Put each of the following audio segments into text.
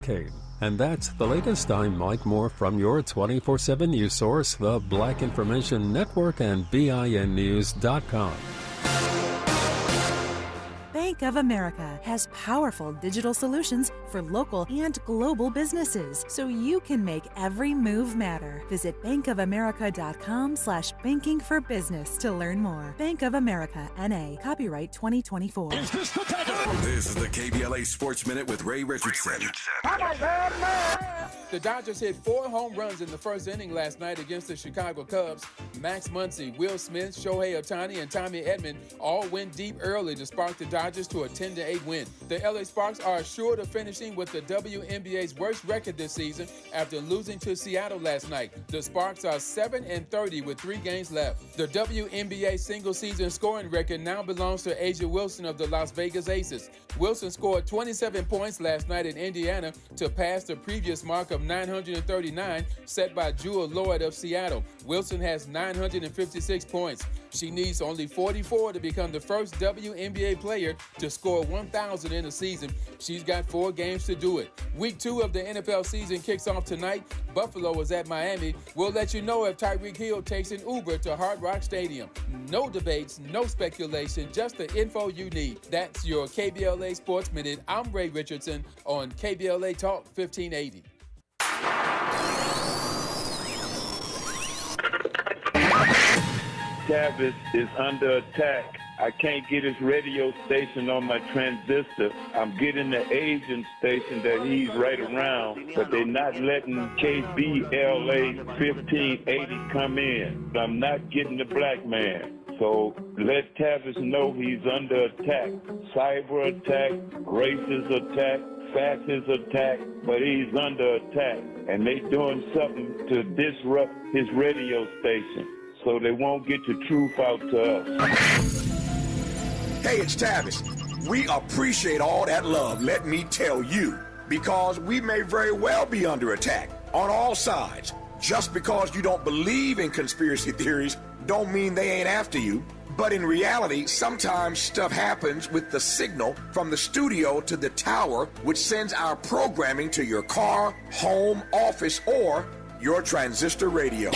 And that's the latest. I'm Mike Moore from your 24/7 news source, the Black Information Network and BINnews.com. Bank of America has powerful digital solutions for local and global businesses, so you can make every move matter. Visit bankofamerica.com/banking for business to learn more. Bank of America, N.A., copyright 2024. This is the KBLA Sports Minute with Ray Richardson. The Dodgers hit 4 home runs in the first inning last night against the Chicago Cubs. Max Muncy, Will Smith, Shohei Ohtani, and Tommy Edman all went deep early to spark the Dodgers to a 10-8 win. The LA Sparks are assured of finishing with the WNBA's worst record this season after losing to Seattle last night. The Sparks are 7-30 with 3 games left. The WNBA single-season scoring record now belongs to Asia Wilson of the Las Vegas Aces. Wilson scored 27 points last night in Indiana to pass the previous mark of 939 set by Jewel Lloyd of Seattle. Wilson has 956 points. She needs only 44 to become the first WNBA player to score 1,000 in a season. She's got 4 games to do it. Week 2 of the NFL season kicks off tonight. Buffalo is at Miami. We'll let you know if Tyreek Hill takes an Uber to Hard Rock Stadium. No debates, no speculation, just the info you need. That's your KBLA Sports Minute. I'm Ray Richardson on KBLA Talk 1580. Tavis is under attack. I can't get his radio station on my transistor. I'm getting the Asian station that he's right around, but they're not letting KBLA 1580 come in. I'm not getting the black man. So let Tavis know he's under attack. Cyber attack, racist attack, fascist attack, but he's under attack. And they doing something to disrupt his radio station so they won't get the truth out to us. Hey, it's Tavis. We appreciate all that love, let me tell you, because we may very well be under attack on all sides. Just because you don't believe in conspiracy theories don't mean they ain't after you. But in reality, sometimes stuff happens with the signal from the studio to the tower, which sends our programming to your car, home, office, or your transistor radio.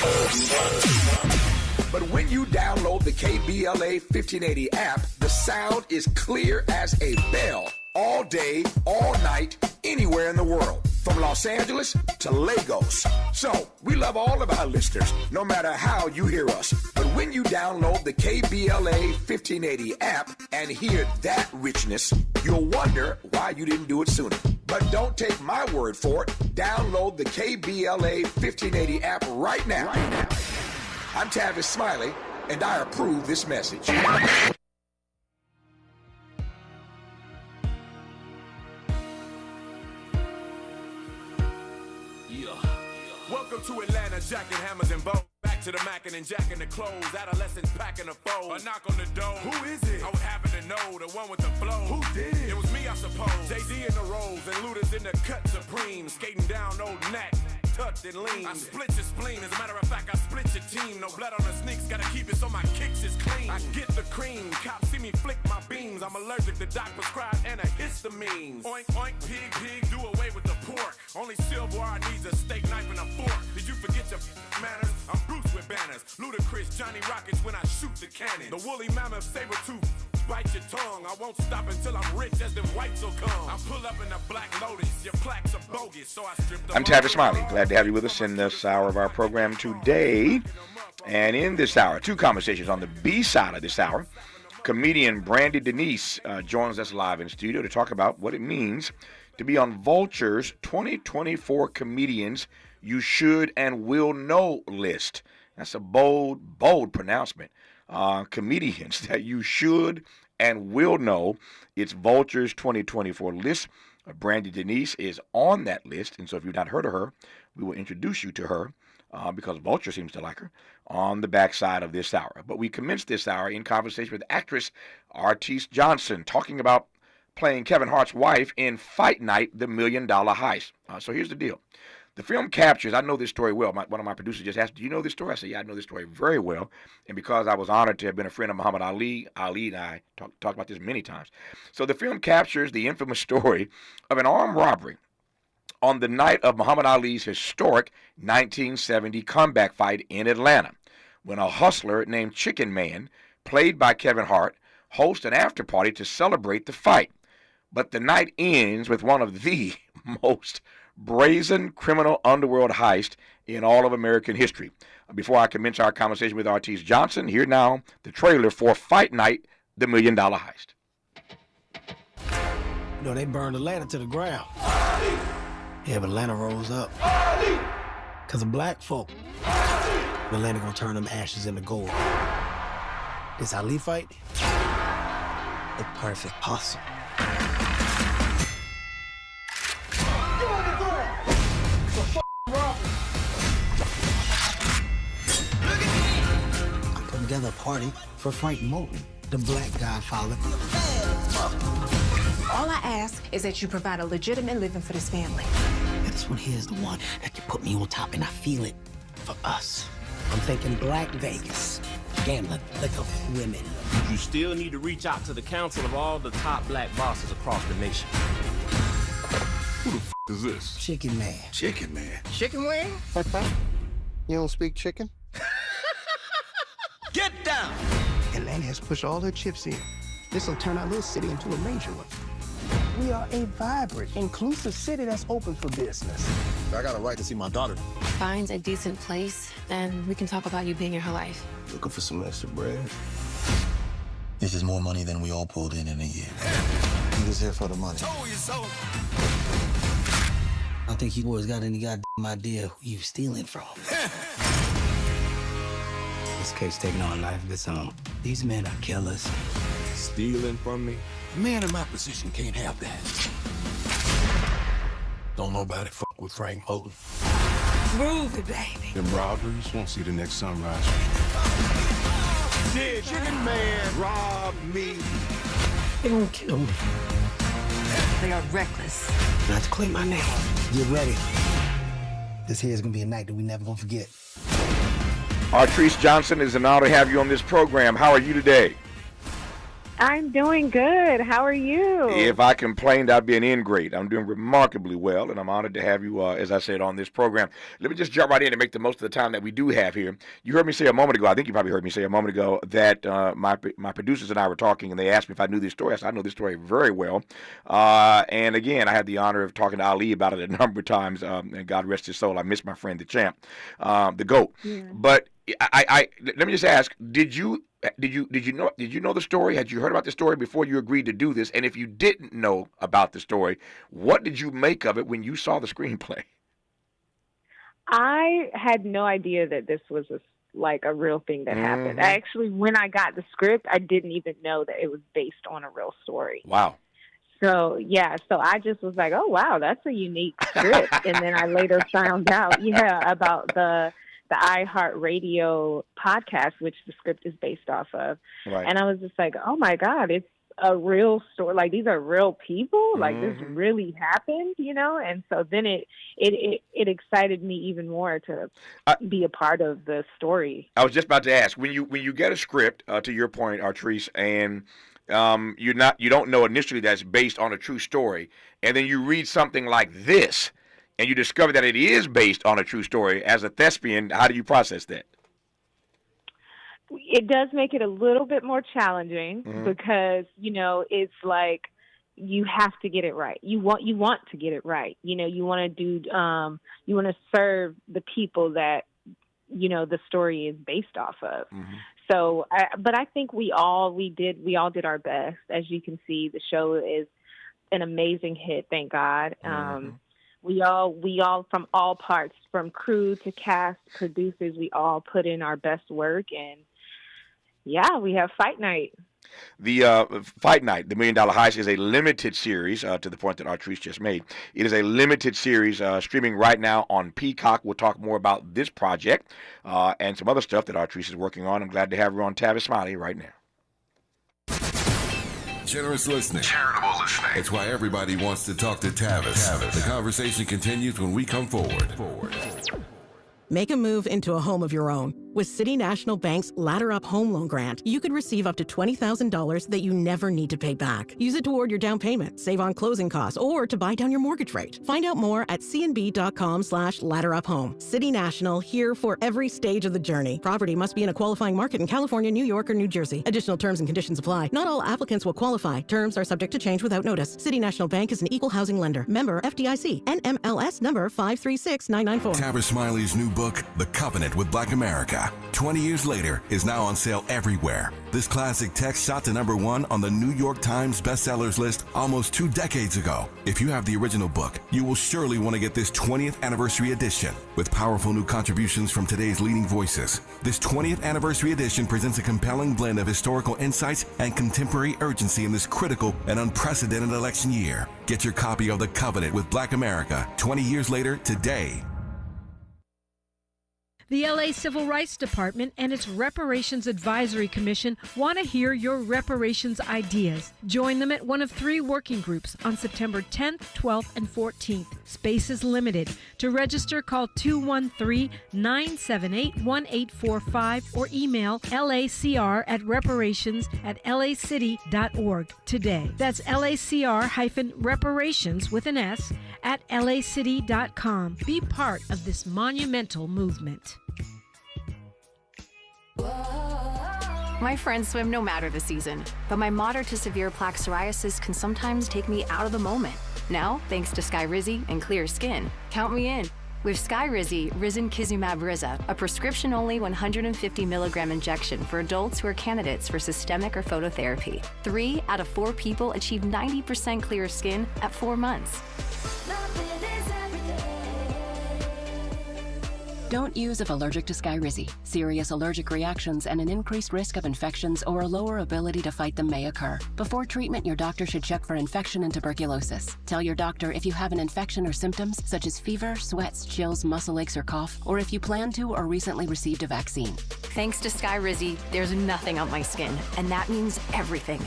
But when you download the KBLA 1580 app, the sound is clear as a bell all day, all night, anywhere in the world, from Los Angeles to Lagos. So we love all of our listeners, no matter how you hear us. But when you download the KBLA 1580 app and hear that richness, you'll wonder why you didn't do it sooner. But don't take my word for it. Download the KBLA 1580 app right now. I'm Tavis Smiley, and I approve this message. Welcome to Atlanta, jacking hammers and bows. Back to the mackin' and jacking the clothes. Adolescents packing the foes. A knock on the door. Who is it? I would happen to know the one with the flow. Who did it? It was me, I suppose. JD in the rolls and Luda's in the cut supreme. Skating down old Nat. Tucked and lean. I split your spleen. As a matter of fact, I split your team. No blood on the sneaks. Gotta keep it so my kicks is clean. I get the cream. Cops see me flick my beams. I'm allergic to doc prescribed antihistamines. Oink, oink, pig, pig. Do away with the pork. Only silverware needs a steak knife and a fork. Did you forget your manners? I'm Bruce with banners. Ludacris, Johnny Rockets when I shoot the cannon. The woolly mammoth, saber tooth. Bite your tongue. I won't stop until I'm rich as them whites will come. I pull up in a black Lotus. Your plaques are bogus, so I strip them. I'm Tavis Smiley. Glad to have you with us in this hour of our program today. And in this hour, 2 conversations on the B side of this hour. Comedian Brandy Denise joins us live in studio to talk about what it means to be on Vulture's 2024 Comedians You Should and Will Know list. That's a bold, bold pronouncement. Comedians that you should and will know. It's Vulture's 2024 list. Brandy Denise is on that list, and so if you've not heard of her, we will introduce you to her because Vulture seems to like her on the backside of this hour. But we commenced this hour in conversation with actress Artise Johnson talking about playing Kevin Hart's wife in Fight Night, The $1 Million Heist. So here's the deal. The film captures, I know this story well. One of my producers just asked, do you know this story? I said, yeah, I know this story very well. And because I was honored to have been a friend of Muhammad Ali, Ali and I talked about this many times. So the film captures the infamous story of an armed robbery on the night of Muhammad Ali's historic 1970 comeback fight in Atlanta, when a hustler named Chicken Man, played by Kevin Hart, hosts an after-party to celebrate the fight. But the night ends with one of the most brazen criminal underworld heist in all of American history. Before I commence our conversation with Artis Johnson, here now the trailer for Fight Night, the $1 Million Heist. You know, they burned Atlanta to the ground. Yeah, but Atlanta rose up. Because of black folk. Atlanta gonna turn them ashes into gold. This Ali fight, the perfect puzzle. I'm putting together a party for Frank Moulton, the black godfather. All I ask is that you provide a legitimate living for this family. This one here is the one that can put me on top, and I feel it for us. I'm thinking Black Vegas, gambling, liquor, women. You still need to reach out to the council of all the top black bosses across the nation. Who the f*** is this? Chicken Man. Chicken Man. Chicken wing? You don't speak chicken? Get down! Atlanta has pushed all her chips in. This will turn our little city into a major one. We are a vibrant, inclusive city that's open for business. I got a right to see my daughter. Find a decent place, and we can talk about you being in her life. Looking for some extra bread. This is more money than we all pulled in a year. I'm just here for the money. I think you boys got any goddamn idea who you stealing from. This case taking on a life of its own. These men are killers. Stealing from me? A man in my position can't have that. Don't nobody fuck with Frank Moulton. Move it, baby. Them robberies won't see the next sunrise. Did Chicken Man rob me? They gonna kill me. They are reckless. Not to claim my name. Get ready. This here is gonna be a night that we never gonna forget. Artis Johnson, is an honor to have you on this program. How are you today? I'm doing good. How are you? If I complained, I'd be an ingrate. I'm doing remarkably well, and I'm honored to have you, as I said, on this program. Let me just jump right in and make the most of the time that we do have here. You heard me say a moment ago, I think you probably heard me say a moment ago, that my producers and I were talking, and they asked me if I knew this story. I said, I know this story very well. And again, I had the honor of talking to Ali about it a number of times, and God rest his soul. I miss my friend, the champ, the GOAT. Yeah. But I let me just ask, did you know the story? Had you heard about the story before you agreed to do this? And if you didn't know about the story, what did you make of it when you saw the screenplay? I had no idea that this was a real thing that happened. Actually, when I got the script, I didn't even know that it was based on a real story. Wow. So, yeah, so I just was like, oh, wow, that's a unique script. And then I later found out, about the iHeartRadio podcast, which the script is based off of. Right. And I was just like, oh my God, it's a real story. Like, these are real people. Like, this really happened, And so then it excited me even more to be a part of the story. I was just about to ask, when you get a script, to your point, Artis, and you don't know initially that's based on a true story, and then you read something like this, and you discover that it is based on a true story, as a thespian, how do you process that? It does make it a little bit more challenging because, it's like you have to get it right. You want to get it right. You want to you want to serve the people that, the story is based off of. So, but I think we all did our best. As you can see, the show is an amazing hit. Thank God. We all from all parts, from crew to cast, producers, we all put in our best work, and yeah, we have Fight Night. The Fight Night, the $1 Million Heist, is a limited series, to the point that Artis just made. It is a limited series streaming right now on Peacock. We'll talk more about this project and some other stuff that Artis is working on. I'm glad to have her on Tavis Smiley right now. Generous listening. Charitable listening. It's why everybody wants to talk to Tavis. The conversation continues when we come forward. Make a move into a home of your own. With City National Bank's Ladder Up Home Loan Grant, you could receive up to $20,000 that you never need to pay back. Use it toward your down payment, save on closing costs, or to buy down your mortgage rate. Find out more at cnb.com/ladderuphome. City National, here for every stage of the journey. Property must be in a qualifying market in California, New York, or New Jersey. Additional terms and conditions apply. Not all applicants will qualify. Terms are subject to change without notice. City National Bank is an equal housing lender. Member FDIC. NMLS number 536994. Tavis Smiley's new book, The Covenant with Black America, 20 years later, is now on sale everywhere. This classic text shot to #1 on the New York Times bestsellers list almost 2 decades ago. If you have the original book, you will surely want to get this 20th anniversary edition with powerful new contributions from today's leading voices. This 20th anniversary edition presents a compelling blend of historical insights and contemporary urgency in this critical and unprecedented election year. Get your copy of The Covenant with Black America 20 years later today. The LA Civil Rights Department and its Reparations Advisory Commission want to hear your reparations ideas. Join them at one of 3 working groups on September 10th, 12th, and 14th. Space is limited. To register, call 213-978-1845 or email lacr@reparations@lacity.org today. That's LACR-reparations with an S at lacity.com. Be part of this monumental movement. My friends swim no matter the season, but my moderate to severe plaque psoriasis can sometimes take me out of the moment. Now, thanks to Skyrizi and clear skin, count me in. With Skyrizi, Risankizumab Riza, a prescription-only 150 milligram injection for adults who are candidates for systemic or phototherapy. 3 out of 4 people achieve 90% clear skin at 4 months. Don't use if allergic to Skyrizi. Serious allergic reactions and an increased risk of infections or a lower ability to fight them may occur. Before treatment, your doctor should check for infection and tuberculosis. Tell your doctor if you have an infection or symptoms such as fever, sweats, chills, muscle aches, or cough, or if you plan to or recently received a vaccine. Thanks to Skyrizi, there's nothing on my skin, and that means everything.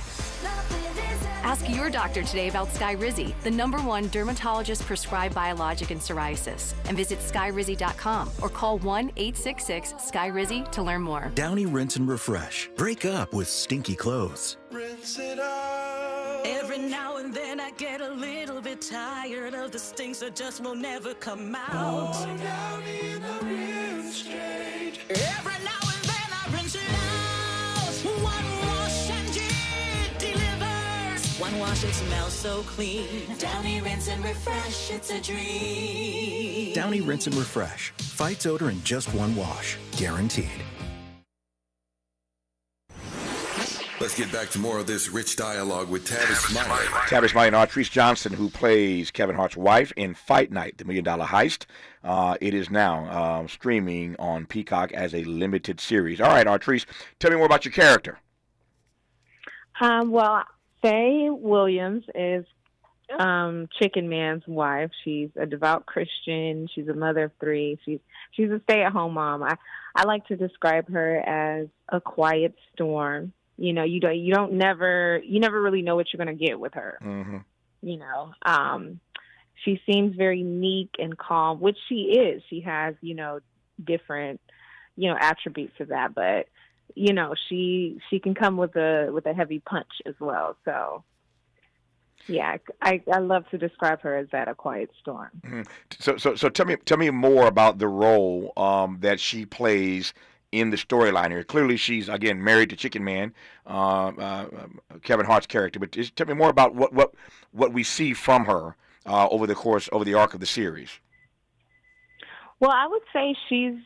Ask your doctor today about Skyrizi, the #1 dermatologist-prescribed biologic in psoriasis, and visit skyrizi.com or call 1-866-SKYRIZI to learn more. Downy Rinse and Refresh. Break up with stinky clothes. Rinse it out. Every now and then I get a little bit tired of the stinks that just will never come out. Oh, Downy in the rinse straight. Every now and then I rinse it out. One wash and it delivers. One wash, it smells so clean. Downy Rinse and Refresh, it's a dream. Downy Rinse and Refresh. Fights odor in just one wash. Guaranteed. Let's get back to more of this rich dialogue with Tavis Smiley. Tavis Smiley and Artrice Johnson, who plays Kevin Hart's wife in Fight Night, the $1 Million Heist. It is now streaming on Peacock as a limited series. All right, Artrice, tell me more about your character. Well, Faye Williams is Chicken Man's wife. She's a devout Christian. She's a mother of 3. She's a stay-at-home mom. I like to describe her as a quiet storm. You know, you never really know what you're going to get with her. Mm-hmm. You know, she seems very meek and calm, which she is. She has, different, attributes of that, but she can come with a heavy punch as well. So, yeah, I love to describe her as that, a quiet storm. Mm-hmm. So tell me more about the role that she plays in the storyline here. Clearly, she's again married to Chicken Man, Kevin Hart's character. But just tell me more about what we see from her over the arc of the series. Well, I would say she's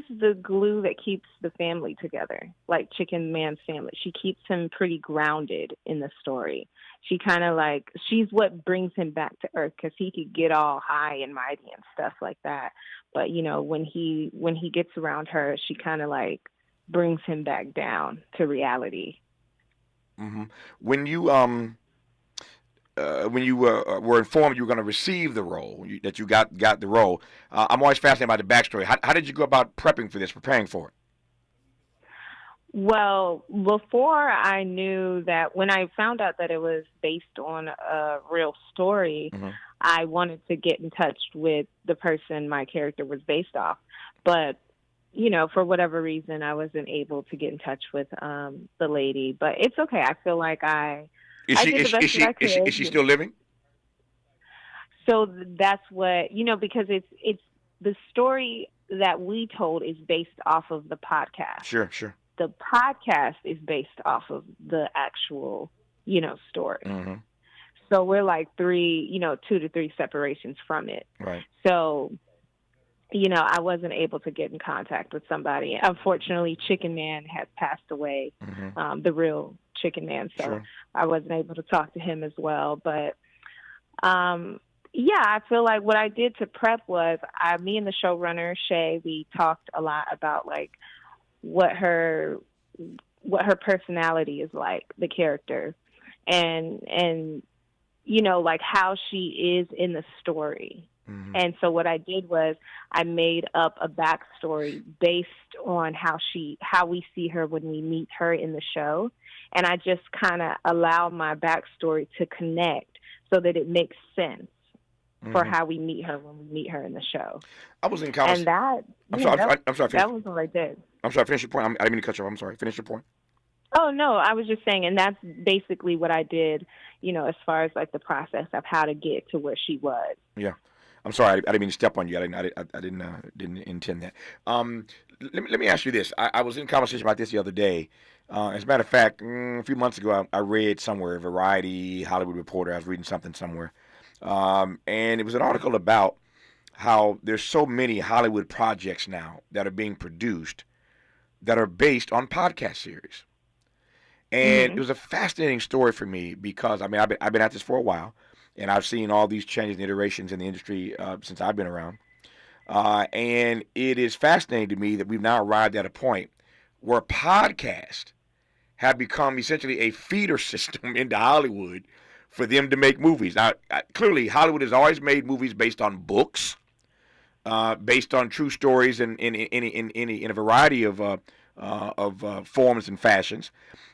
the glue that keeps the family together, like Chicken Man's family. She keeps him pretty grounded in the story. She kind of she's what brings him back to earth, because he could get all high and mighty and stuff like that. But, when he gets around her, she kind of brings him back down to reality. Mm-hmm. When you were informed you were going to receive the role, that you got the role, I'm always fascinated by the backstory. How did you go about preparing for it? Well, before I knew that, when I found out that it was based on a real story, mm-hmm. I wanted to get in touch with the person my character was based off. But for whatever reason, I wasn't able to get in touch with the lady. But it's okay. I feel like I did the best that I could. Is she still living? So that's what, because it's the story that we told is based off of the podcast. Sure. The podcast is based off of the actual, story. Mm-hmm. So we're like 2 to 3 separations from it. Right. So, I wasn't able to get in contact with somebody. Unfortunately, Chicken Man has passed away, the real Chicken Man. So Sure. I wasn't able to talk to him as well. But, I feel like what I did to prep was me and the showrunner, Shay, we talked a lot about like what her personality is like, the character, and like how she is in the story. Mm-hmm. And so what I did was I made up a backstory based on how we see her when we meet her in the show. And I just kind of allow my backstory to connect so that it makes sense for how we meet her when we meet her in the show. I was in college. And that, I'm sorry. that was what I did. I'm sorry. Finish your point. I didn't mean to cut you off. I'm sorry. Finish your point. Oh, no, I was just saying, and that's basically what I did, as far as like the process of how to get to where she was. Yeah. I'm sorry. I didn't mean to step on you. I didn't intend that. Let me ask you this. I was in conversation about this the other day. As a matter of fact, a few months ago, I read somewhere, Variety, Hollywood Reporter, I was reading something somewhere. And it was an article about how there's so many Hollywood projects now that are being produced that are based on podcast series. And it was a fascinating story for me because, I've been at this for a while, and I've seen all these changes and iterations in the industry since I've been around. And it is fascinating to me that we've now arrived at a point where podcasts have become essentially a feeder system into Hollywood for them to make movies. Now, clearly, Hollywood has always made movies based on books, based on true stories in a variety of forms and fashions.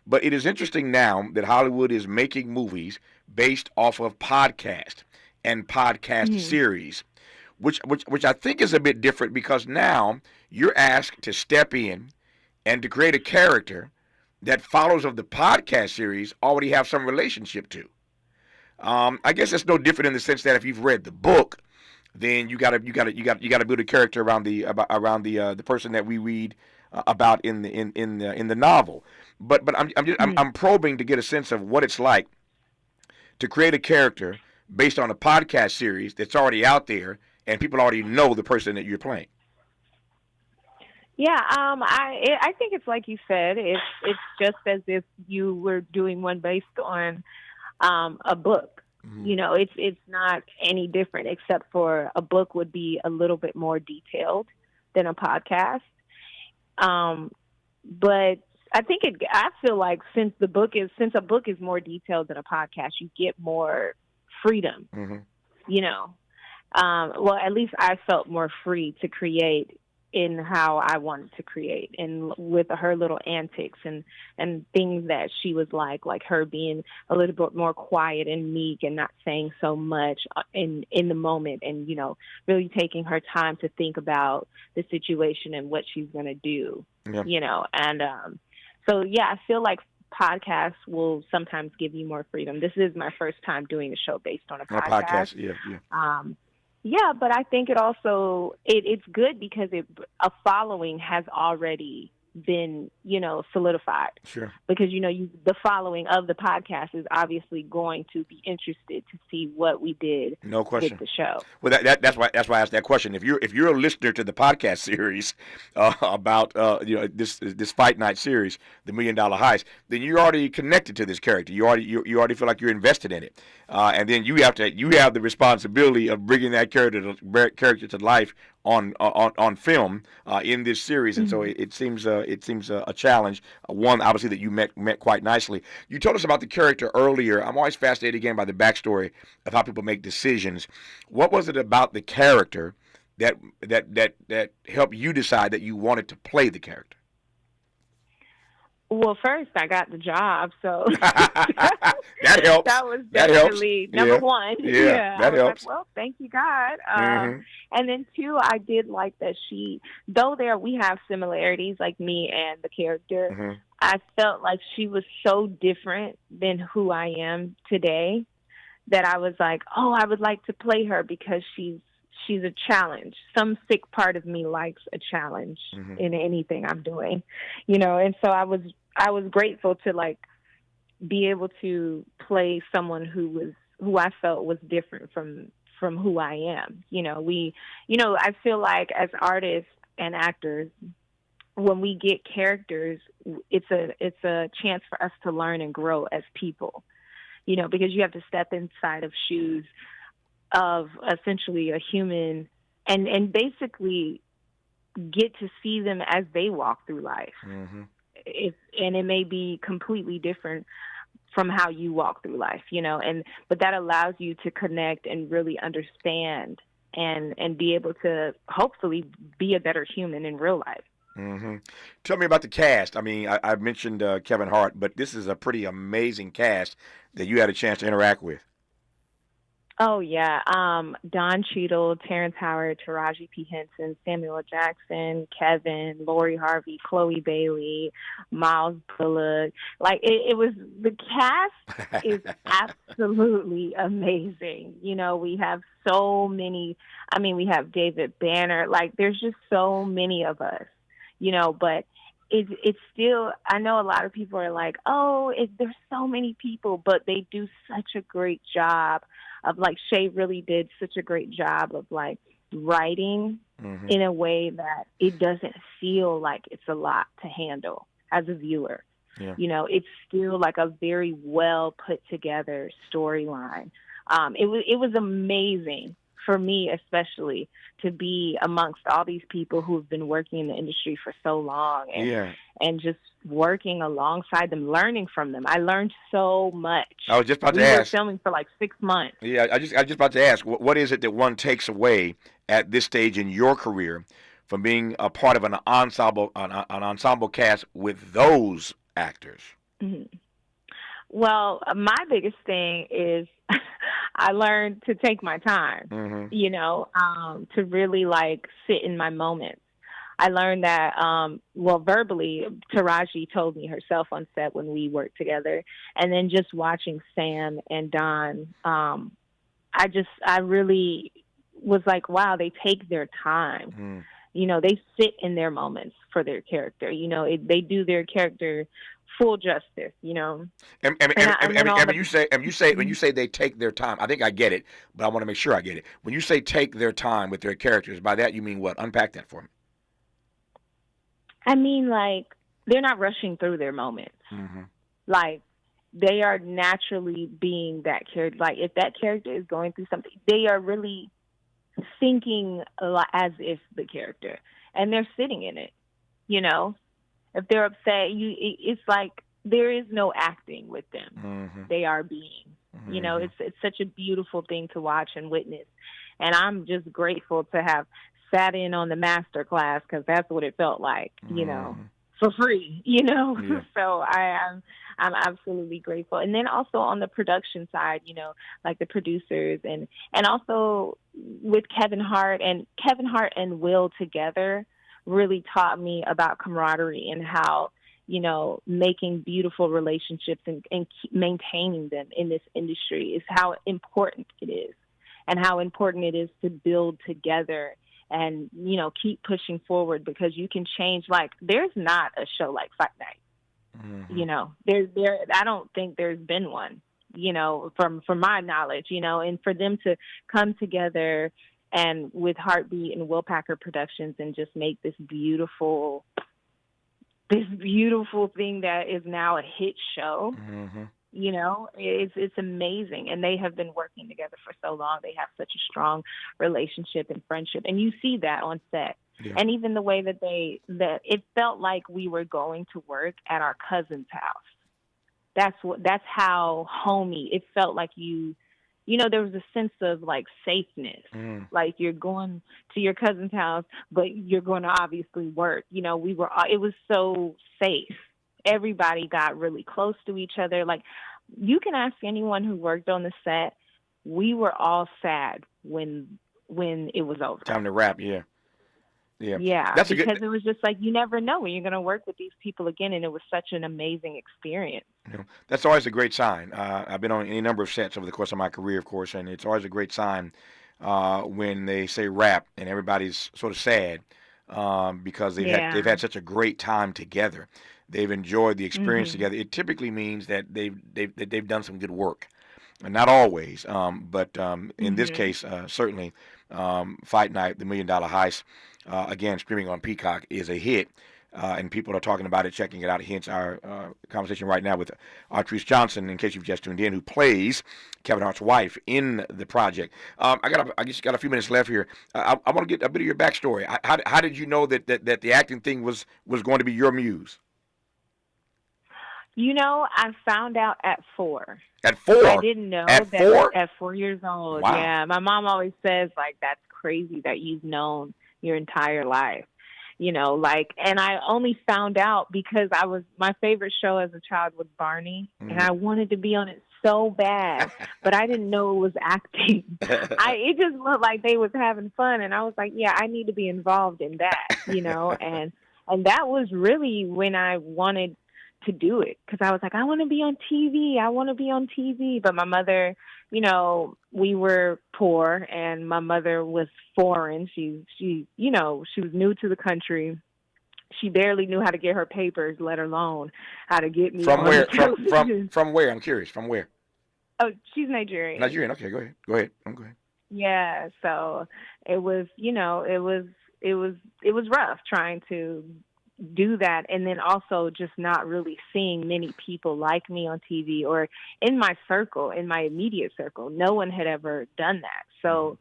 But it is interesting now that Hollywood is making movies based off of podcast and podcast series, which I think is a bit different because now you're asked to step in and to create a character that followers of the podcast series already have some relationship to. I guess it's no different in the sense that if you've read the book, then you gotta build a character around the person that we read about in the novel. But I'm probing to get a sense of what it's like to create a character based on a podcast series that's already out there and people already know the person that you're playing. Yeah, I think it's like you said. It's just as if you were doing one based on a book. It's not any different, except for a book would be a little bit more detailed than a podcast. But I feel like since a book is more detailed than a podcast, you get more freedom. Well, at least I felt more free to create in how I wanted to create, and with her little antics and things that she was like her being a little bit more quiet and meek and not saying so much in the moment, and really taking her time to think about the situation and what she's going to do. So I feel like podcasts will sometimes give you more freedom. This is my first time doing a show based on a podcast. Yeah, but I think it also it's good because a following has already been, solidified. Sure. Because, the following of the podcast is obviously going to be interested to see what we did. No question. With the show. Well, that's why I asked that question. If you're a listener to the podcast series about this Fight Night series, the $1 Million Heist, then you're already connected to this character. You already feel like you're invested in it, and then you have the responsibility of bringing that character to life on film in this series, and so it seems a challenge. One obviously that you met quite nicely. You told us about the character earlier. I'm always fascinated again by the backstory of how people make decisions. What was it about the character that helped you decide that you wanted to play the character? Well, first I got the job, so that helps. that was That helps. definitely number one. Yeah, that I was helps. like, well, thank you, God. Mhm. And then two, I did like that though we have similarities, like me and the character. Mhm. I felt like she was so different than who I am today that I was like, oh, I would like to play her because she's a challenge. Some sick part of me likes a challenge in anything I'm doing, and so I was grateful to like be able to play someone who I felt was different from who I am. I feel like as artists and actors, when we get characters, it's a chance for us to learn and grow as people, because you have to step inside of shoes of essentially a human and basically get to see them as they walk through life. Mm-hmm. And it may be completely different from how you walk through life, but that allows you to connect and really understand and be able to hopefully be a better human in real life. Mm-hmm. Tell me about the cast. I mean, I mentioned Kevin Hart, but this is a pretty amazing cast that you had a chance to interact with. Oh, yeah. Don Cheadle, Terrence Howard, Taraji P. Henson, Samuel Jackson, Kevin, Lori Harvey, Chloe Bailey, Miles Bullock. Like, it was, the cast is absolutely amazing. We have so many, we have David Banner. Like, there's just so many of us, but it's still, I know a lot of people are like, there's so many people, but they do such a great job of, like, Shay really did such a great job of, like, writing in a way that it doesn't feel like it's a lot to handle as a viewer. Yeah. It's still like a very well put together storyline. It was amazing for me, especially, to be amongst all these people who have been working in the industry for so long and just working alongside them, learning from them. I learned so much. I was just about to ask. We were ask. filming for like 6 months. Yeah, I was just about to ask, what is it that one takes away at this stage in your career from being a part of an ensemble cast with those actors? Mm-hmm. Well, my biggest thing is I learned to take my time, to really, like, sit in my moments. I learned that, verbally, Taraji told me herself on set when we worked together. And then just watching Sam and Don, I really was like, wow, they take their time. They sit in their moments for their character. They do their character full justice, And when you say they take their time, I think I get it, but I want to make sure I get it. When you say take their time with their characters, by that you mean what? Unpack that for me. I mean, like, they're not rushing through their moments. Like, they are naturally being that character. Like, if that character is going through something, they are really thinking as if the character, and they're sitting in it, If they're upset, it's like there is no acting with them. They are being. It's such a beautiful thing to watch and witness. And I'm just grateful to have sat in on the master class, because that's what it felt like, for free, Yeah. So I'm absolutely grateful. And then also on the production side, like the producers and also with Kevin Hart and Will together really taught me about camaraderie and how, making beautiful relationships and maintaining them in this industry is how important it is, and how important it is to build together and, keep pushing forward, because you can change. Like, there's not a show like Fight Night. I don't think there's been one, from my knowledge, and for them to come together and with Heartbeat and Will Packer Productions and just make this beautiful thing that is now a hit show. It's amazing. And they have been working together for so long. They have such a strong relationship and friendship. And you see that on set. Yeah. And even the way that it felt like we were going to work at our cousin's house. That's how homey it felt. Like there was a sense of, like, safeness. Like, you're going to your cousin's house, but you're going to obviously work. It was so safe, everybody got really close to each other. Like, you can ask anyone who worked on the set. We were all sad when it was over. Time to wrap, yeah. Yeah, That's because it was just like, you never know when you're going to work with these people again, and it was such an amazing experience. That's always a great sign. I've been on any number of sets over the course of my career, of course, and it's always a great sign when they say wrap and everybody's sort of sad because they've had such a great time together. They've enjoyed the experience together. It typically means that they've done some good work. Not always, but in this case, certainly, Fight Night, the $1 Million Heist, again, streaming on Peacock, is a hit, and people are talking about it, checking it out. Hence our conversation right now with Artrice Johnson, in case you've just tuned in, who plays Kevin Hart's wife in the project. I just got a few minutes left here. I want to get a bit of your backstory. How did you know that the acting thing was going to be your muse? I found out at 4. At 4? I didn't know at that 4? At 4 years old. Wow. Yeah, my mom always says, like, that's crazy that you've known your entire life. And I only found out because my favorite show as a child was Barney, and I wanted to be on it so bad, but I didn't know it was acting. It just looked like they was having fun, and I was like, yeah, I need to be involved in that, and that was really when I wanted to do it, because I was like, I want to be on TV. But my mother, we were poor, and my mother was foreign. She was new to the country. She barely knew how to get her papers, let alone how to get me from on where? television. From where? I'm curious. From where? Oh, she's Nigerian. Nigerian. Okay, go ahead. I'm going. Yeah. So it was, it was rough trying to do that, and then also just not really seeing many people like me on TV or in my circle, in my immediate circle. No one had ever done that. So,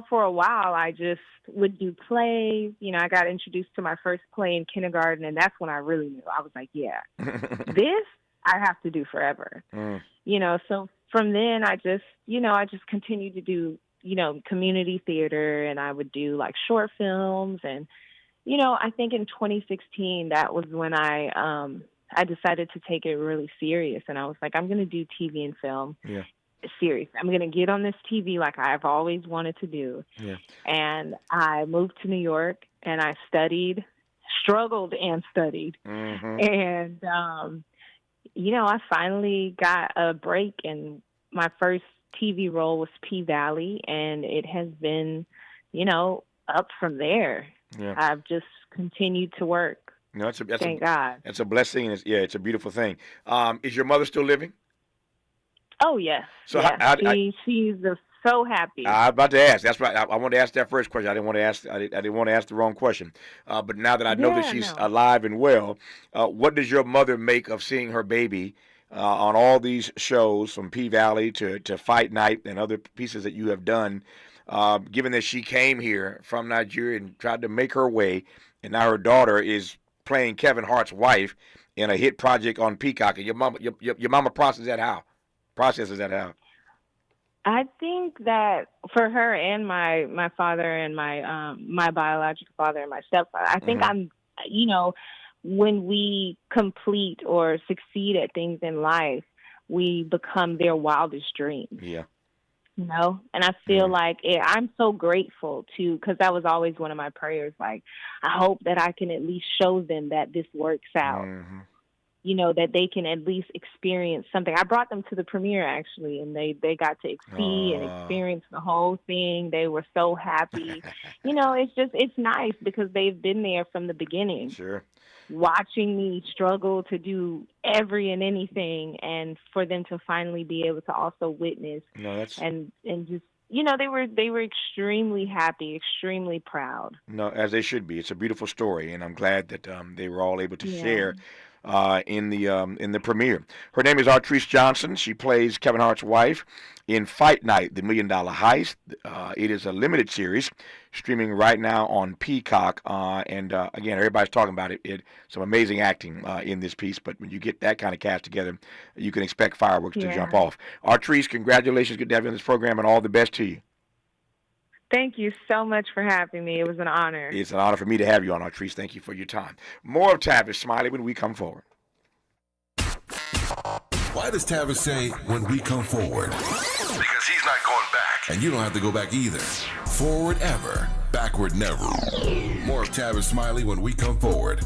for a while I just would do plays. I got introduced to my first play in kindergarten, and that's when I really knew. I was like, yeah, this I have to do forever. So from then I just continued to do, community theater, and I would do like short films. And I think in 2016, that was when I decided to take it really serious. And I was like, I'm going to do TV and film. Yeah. Serious. I'm going to get on this TV like I've always wanted to do. Yeah. And I moved to New York, and I struggled and studied. And, I finally got a break, and my first TV role was P-Valley, and it has been, up from there. Yeah. I've just continued to work. Thank God. That's a blessing. And it's a beautiful thing. Is your mother still living? Oh, yes. So yes. She's so happy. I was about to ask. That's right. I wanted to ask that first question. I didn't want to ask the wrong question. But now that I know that she's alive and well, what does your mother make of seeing her baby on all these shows, from P-Valley to Fight Night and other pieces that you have done? Given that she came here from Nigeria and tried to make her way, and now her daughter is playing Kevin Hart's wife in a hit project on Peacock, and your mama processes that how? I think that for her and my father and my biological father and my stepfather, I think I'm, when we complete or succeed at things in life, we become their wildest dreams. Yeah. And I feel like I'm so grateful because that was always one of my prayers. Like, I hope that I can at least show them that this works out. That they can at least experience something. I brought them to the premiere, actually, and they got to see and experience the whole thing. They were so happy. It's nice because they've been there from the beginning. Sure. Watching me struggle to do every and anything, and for them to finally be able to also witness and just they were extremely happy, extremely proud. No, as they should be. It's a beautiful story, and I'm glad that they were all able to share in the premiere. Her name is Artrice Johnson. She plays Kevin Hart's wife in Fight Night, the $1 Million Heist. It is a limited series streaming right now on Peacock. And again, everybody's talking about it. Some amazing acting in this piece. But when you get that kind of cast together, you can expect fireworks to jump off. Artrice, congratulations. Good to have you on this program, and all the best to you. Thank you so much for having me. It was an honor. It's an honor for me to have you on, Artrice. Thank you for your time. More of Tavis Smiley when we come forward. Why does Tavis say, when we come forward? Because he's not going back. And you don't have to go back either. Forward ever, backward never. More of Tavis Smiley when we come forward.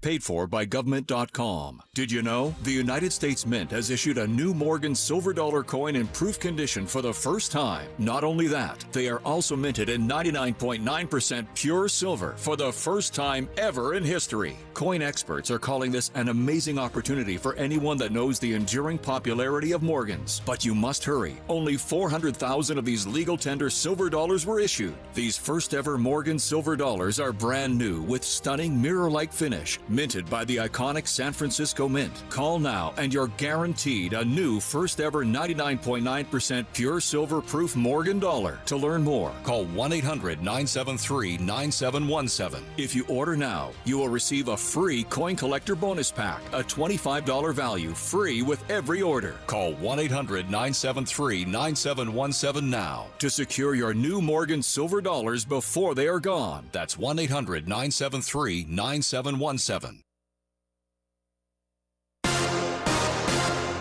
Paid for by government.com. Did you know? The United States Mint has issued a new Morgan silver dollar coin in proof condition for the first time. Not only that, they are also minted in 99.9% pure silver for the first time ever in history. Coin experts are calling this an amazing opportunity for anyone that knows the enduring popularity of Morgans. But you must hurry. Only 400,000 of these legal tender silver dollars were issued. These first ever Morgan silver dollars are brand new with stunning mirror-like finish, minted by the iconic San Francisco Mint. Call now and you're guaranteed a new first ever 99.9% pure silver proof Morgan dollar. To learn more, call 1-800-973-9717. If you order now, you will receive a free coin collector bonus pack, a $25 value, free with every order. Call 1-800-973-9717 now to secure your new Morgan silver dollars before they are gone. That's 1-800-973-9717.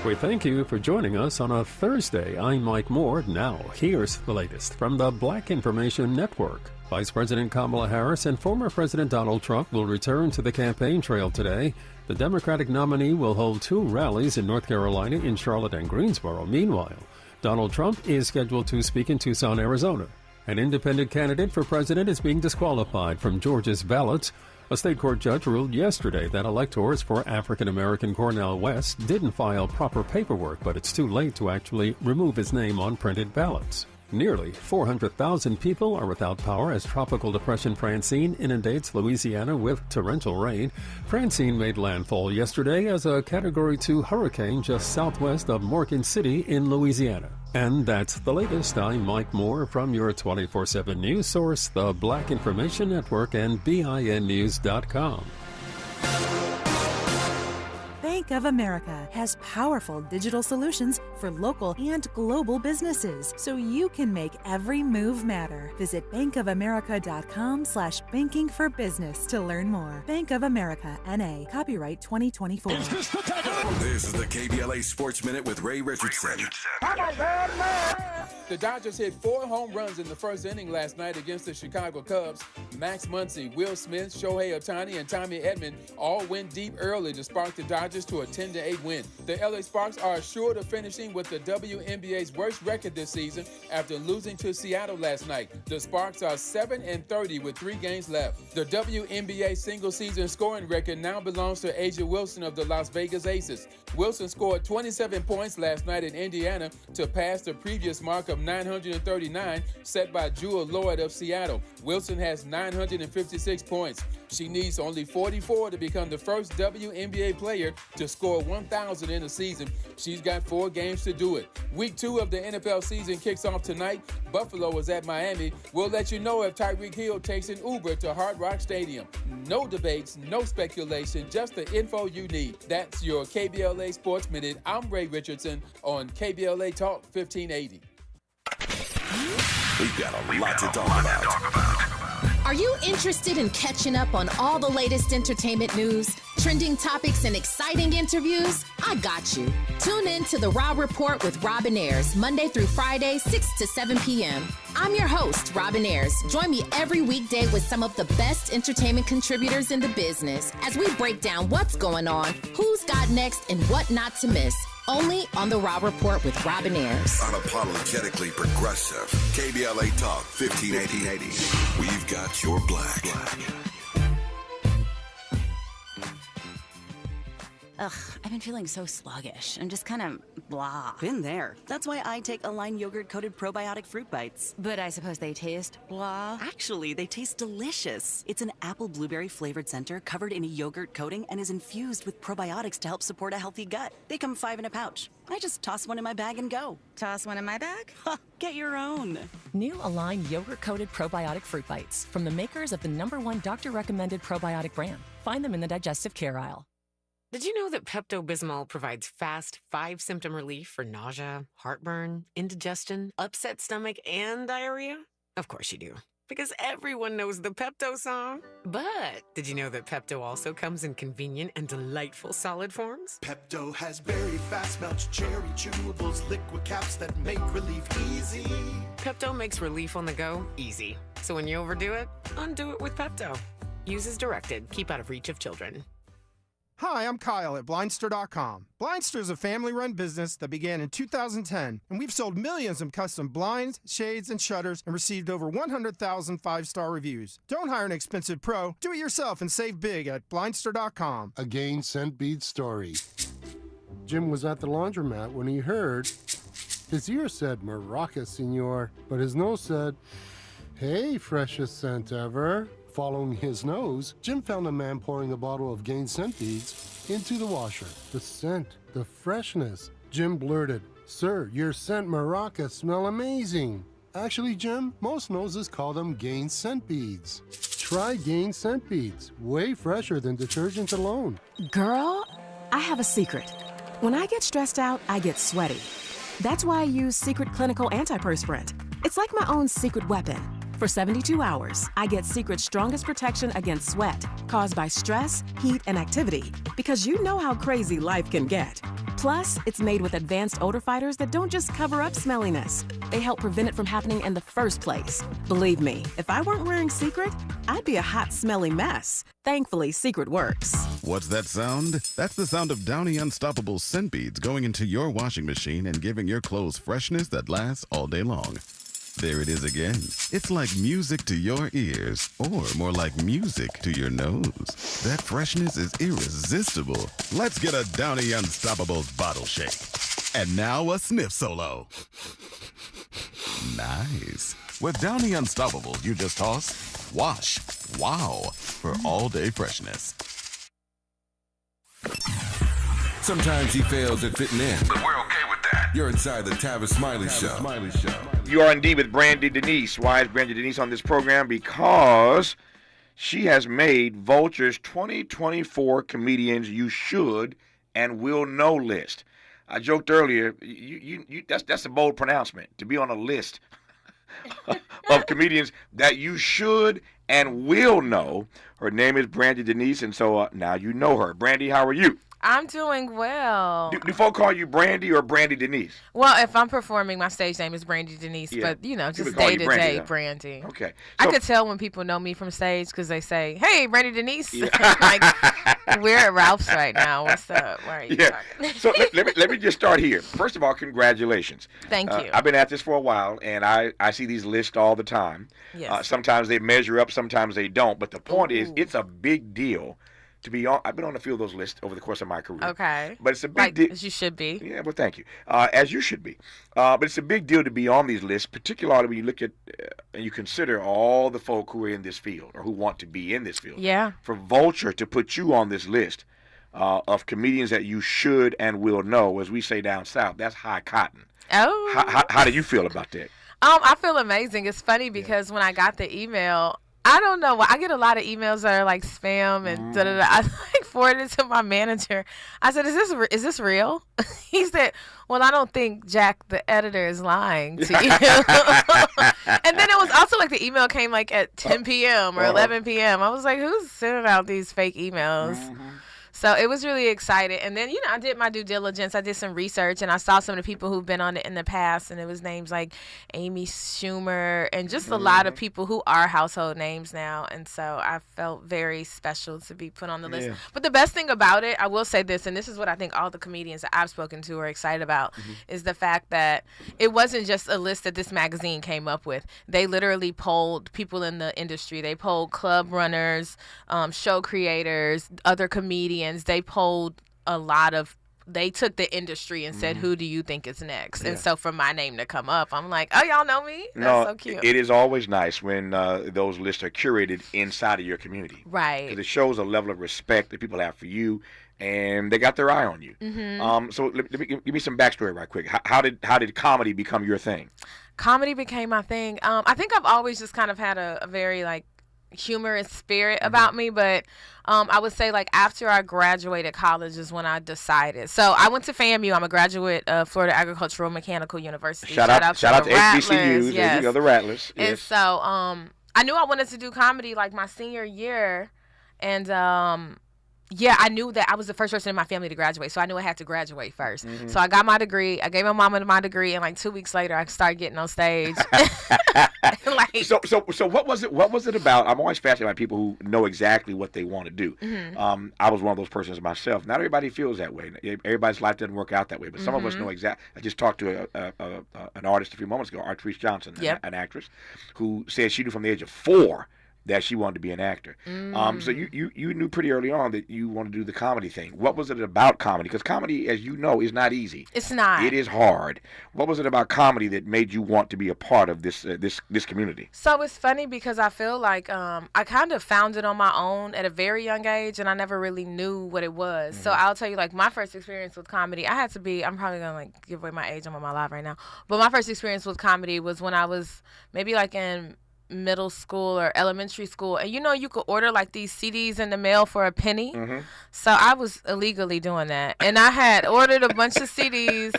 We thank you for joining us on a Thursday. I'm Mike Moore. Now, here's the latest from the Black Information Network. Vice President Kamala Harris and former President Donald Trump will return to the campaign trail today. The Democratic nominee will hold 2 rallies in North Carolina, in Charlotte and Greensboro. Meanwhile, Donald Trump is scheduled to speak in Tucson, Arizona. An independent candidate for president is being disqualified from Georgia's ballots. A state court judge ruled yesterday that electors for African-American Cornel West didn't file proper paperwork, but it's too late to actually remove his name on printed ballots. Nearly 400,000 people are without power as Tropical Depression Francine inundates Louisiana with torrential rain. Francine made landfall yesterday as a Category 2 hurricane just southwest of Morgan City in Louisiana. And that's the latest. I'm Mike Moore from your 24/7 news source, the Black Information Network and BINnews.com. Bank of America has powerful digital solutions for local and global businesses, so you can make every move matter. Visit bankofamerica.com/banking for business to learn more. Bank of America, N.A., copyright 2024. This is the KBLA Sports Minute with Ray Richardson. The Dodgers hit 4 home runs in the first inning last night against the Chicago Cubs. Max Muncy, Will Smith, Shohei Ohtani, and Tommy Edman all went deep early to spark the Dodgers to a 10-8 win. The LA Sparks are assured of finishing with the WNBA's worst record this season after losing to Seattle last night. The Sparks are 7-30 with 3 games left. The WNBA single-season scoring record now belongs to Asia Wilson of the Las Vegas Aces. Wilson scored 27 points last night in Indiana to pass the previous mark of 939 set by Jewel Lloyd of Seattle. Wilson has 956 points. She needs only 44 to become the first WNBA player to score 1,000 in a season. She's got 4 games to do it. Week 2 of the NFL season kicks off tonight. Buffalo is at Miami. We'll let you know if Tyreek Hill takes an Uber to Hard Rock Stadium. No debates, no speculation, just the info you need. That's your KBLA Sports Minute. I'm Ray Richardson on KBLA Talk 1580. We've got a lot to talk about. Are you interested in catching up on all the latest entertainment news, trending topics, and exciting interviews? I got you. Tune in to The Raw Report with Robin Ayers, Monday through Friday, 6 to 7 p.m. I'm your host, Robin Ayers. Join me every weekday with some of the best entertainment contributors in the business as we break down what's going on, who's got next, and what not to miss. Only on The Raw Report with Robin Ayers. Unapologetically progressive. KBLA Talk 1580. We've got your black. Ugh, I've been feeling so sluggish and just kind of blah. Been there. That's why I take Align yogurt-coated probiotic fruit bites. But I suppose they taste blah? Actually, they taste delicious. It's an apple blueberry flavored center covered in a yogurt coating and is infused with probiotics to help support a healthy gut. They come 5 in a pouch. I just toss one in my bag and go. Toss one in my bag? Get your own. New Align yogurt-coated probiotic fruit bites from the makers of the #1 doctor-recommended probiotic brand. Find them in the digestive care aisle. Did you know that Pepto-Bismol provides fast 5-symptom relief for nausea, heartburn, indigestion, upset stomach, and diarrhea? Of course you do. because everyone knows the Pepto song. But did you know that Pepto also comes in convenient and delightful solid forms? Pepto has very fast melt cherry chewables, liquid caps that make relief easy. Pepto makes relief on the go easy. So when you overdo it, undo it with Pepto. Use as directed. Keep out of reach of children. Hi, I'm Kyle at Blindster.com. Blindster is a family-run business that began in 2010, and we've sold millions of custom blinds, shades, and shutters and received over 100,000 five-star reviews. Don't hire an expensive pro. Do it yourself and save big at Blindster.com. A Gain Scent Bead story. Jim was at the laundromat when he heard his ear said, "Maraca, senor," but his nose said, "Hey, freshest scent ever." Following his nose, Jim found a man pouring a bottle of Gain Scent Beads into the washer. The scent, the freshness. Jim blurted, "Sir, your scent maracas smell amazing." Actually, Jim, most noses call them Gain Scent Beads. Try Gain Scent Beads, way fresher than detergent alone. Girl, I have a secret. When I get stressed out, I get sweaty. That's why I use Secret Clinical Antiperspirant. It's like my own secret weapon. For 72 hours, I get Secret's strongest protection against sweat caused by stress, heat, and activity, because you know how crazy life can get. Plus, it's made with advanced odor fighters that don't just cover up smelliness. They help prevent it from happening in the first place. Believe me, if I weren't wearing Secret, I'd be a hot, smelly mess. Thankfully, Secret works. What's that sound? That's the sound of Downy Unstoppable scent beads going into your washing machine and giving your clothes freshness that lasts all day long. There it is again. It's like music to your ears, or more like music to your nose. That freshness is irresistible. Let's get a Downy Unstoppables bottle shake. And now a sniff solo. Nice. With Downy Unstoppables, you just toss, wash, wow, for all-day freshness. Sometimes he fails at fitting in. But we're okay with that. You're inside the Tavis Smiley Show. You are indeed with Brandy Denise. Why is Brandy Denise on this program? Because she has made Vulture's 2024 Comedians You Should and Will Know list. I joked earlier, that's a bold pronouncement, to be on a list of comedians that you should and will know. Her name is Brandy Denise, and so now you know her. Brandy, how are you? I'm doing well. Do folk call you Brandy or Brandy Denise? Well, if I'm performing, my stage name is Brandy Denise, Yeah. but, just call you day-to-day Brandy, Brandy. Okay. I So- could tell when people know me from stage because they say, "Hey, Brandy Denise." Like, we're at Ralph's right now. What's up? Why are you talking? So let me just start here. First of all, congratulations. Thank you. I've been at this for a while, and I see these lists all the time. Yes. Sometimes they measure up, sometimes they don't. But the point is, it's a big deal to be on. I've been on a few of those lists over the course of my career. Okay. But it's a big deal. As you should be. Yeah, well, thank you. As you should be. But it's a big deal to be on these lists, particularly when you look at and you consider all the folk who are in this field or who want to be in this field. Yeah. For Vulture to put you on this list of comedians that you should and will know, as we say down south, that's high cotton. Oh. How do you feel about that? I feel amazing. It's funny because when I got the email, I don't know. I get a lot of emails that are like spam and da-da-da. I forwarded it to my manager. I said, is this real? He said, well, I don't think Jack, the editor, is lying to you. And then it was also like the email came like at 10 p.m. or 11 p.m. I was like, who's sending out these fake emails? So it was really exciting. And then, I did my due diligence. I did some research, and I saw some of the people who've been on it in the past, and it was names like Amy Schumer and just a lot of people who are household names now. And so I felt very special to be put on the list. Yeah. But the best thing about it, I will say this, and this is what I think all the comedians that I've spoken to are excited about, is the fact that it wasn't just a list that this magazine came up with. They literally polled people in the industry. They polled club runners, show creators, other comedians. They polled they took the industry and said, who do you think is next? Yeah. And so for my name to come up, I'm like, oh, y'all know me? That's so cute. It is always nice when those lists are curated inside of your community. Right. Because it shows a level of respect that people have for you, and they got their eye on you. So let me give me some backstory right quick. How did comedy become your thing? Comedy became my thing. I think I've always just kind of had a very humorous spirit about me, but I would say after I graduated college is when I decided. So I went to FAMU. I'm a graduate of Florida Agricultural Mechanical University. Shout out to the HBCUs. Rattlers. There you go, the Rattlers. And Yes. so I I knew I wanted to do comedy like my senior year, and yeah, I knew that I was the first person in my family to graduate, so I knew I had to graduate first. Mm-hmm. So I got my degree. I gave my mama my degree, and like 2 weeks later, I started getting on stage. So what was it? What was it about? I'm always fascinated by people who know exactly what they want to do. Mm-hmm. I was one of those persons myself. Not everybody feels that way. Everybody's life doesn't work out that way. But some of us know exactly. I just talked to an artist a few moments ago, Artrice Johnson, an actress, who said she knew from the age of 4 that she wanted to be an actor. So you knew pretty early on that you wanted to do the comedy thing. What was it about comedy? Because comedy, as you know, is not easy. It's not. It is hard. What was it about comedy that made you want to be a part of this community? So it's funny because I feel like I kind of found it on my own at a very young age, and I never really knew what it was. So I'll tell you, like, my first experience with comedy, I had to be, I'm probably going to like give away my age. I'm on my live right now. But my first experience with comedy was when I was maybe like in middle school or elementary school, and you could order like these CDs in the mail for a penny. So I was illegally doing that, and I had ordered a bunch of CDs,